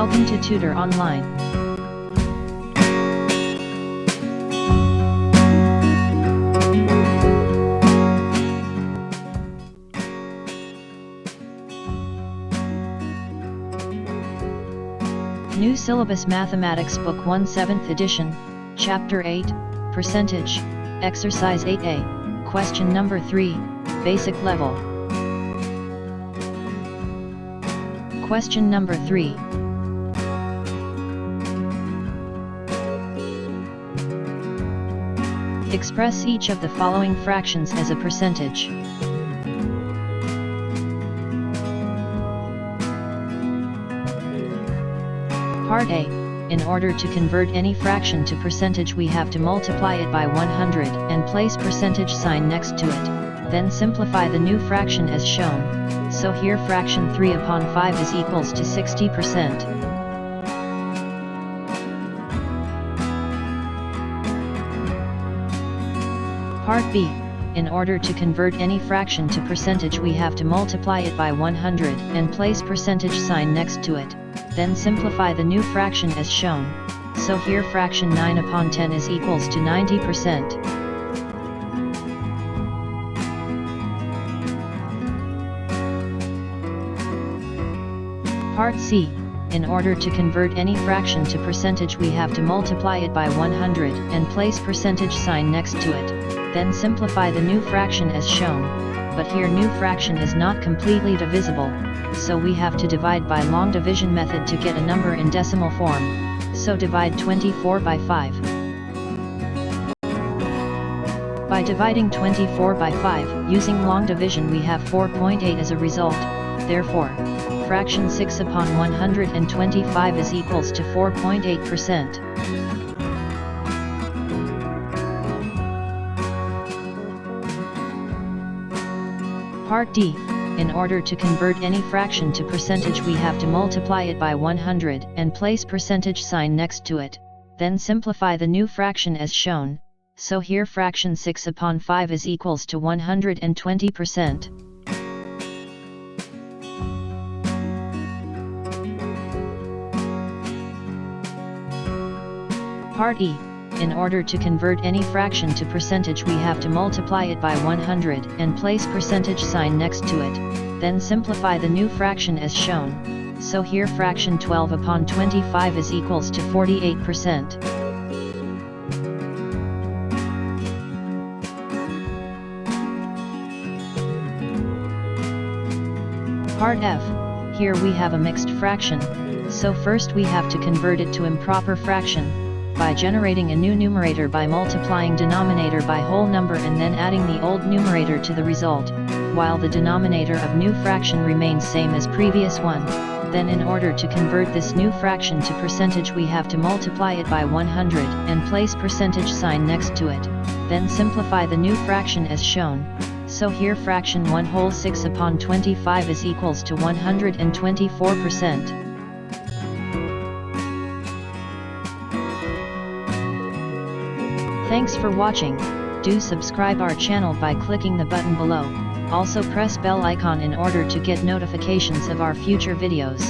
Welcome to Tutor Online. New Syllabus Mathematics Book 1 7th Edition, Chapter 8, Percentage, Exercise 8A, Question number 3, Basic Level. Question number 3. Express each of the following fractions as a percentage. Part A. In order to convert any fraction to percentage, we have to multiply it by 100 and place percentage sign next to it, then simplify the new fraction as shown. So here fraction 3 upon 5 is equals to 60%. Part B. In order to convert any fraction to percentage, we have to multiply it by 100 and place percentage sign next to it, then simplify the new fraction as shown. So here fraction 9 upon 10 is equals to 90%. Part C. In order to convert any fraction to percentage, we have to multiply it by 100 and place percentage sign next to it, then simplify the new fraction as shown. But here new fraction is not completely divisible, so we have to divide by long division method to get a number in decimal form. So divide 24 by 5. By dividing 24 by 5 using long division, we have 4.8 as a result. Therefore, fraction 6 upon 125 is equals to 4.8%. Part D. In order to convert any fraction to percentage, we have to multiply it by 100 and place percentage sign next to it, then simplify the new fraction as shown. So here fraction 6 upon 5 is equals to 120%. Part E. In order to convert any fraction to percentage, we have to multiply it by 100 and place percentage sign next to it, then simplify the new fraction as shown. So here fraction 12 upon 25 is equals to 48%. Part F. Here we have a mixed fraction, so first we have to convert it to improper fraction by generating a new numerator by multiplying denominator by whole number and then adding the old numerator to the result, while the denominator of new fraction remains same as previous one. Then in order to convert this new fraction to percentage, we have to multiply it by 100 and place percentage sign next to it, then simplify the new fraction as shown. So here fraction 1 whole 6 upon 25 is equals to 124%. Thanks for watching. Do subscribe our channel by clicking the button below. Also press bell icon in order to get notifications of our future videos.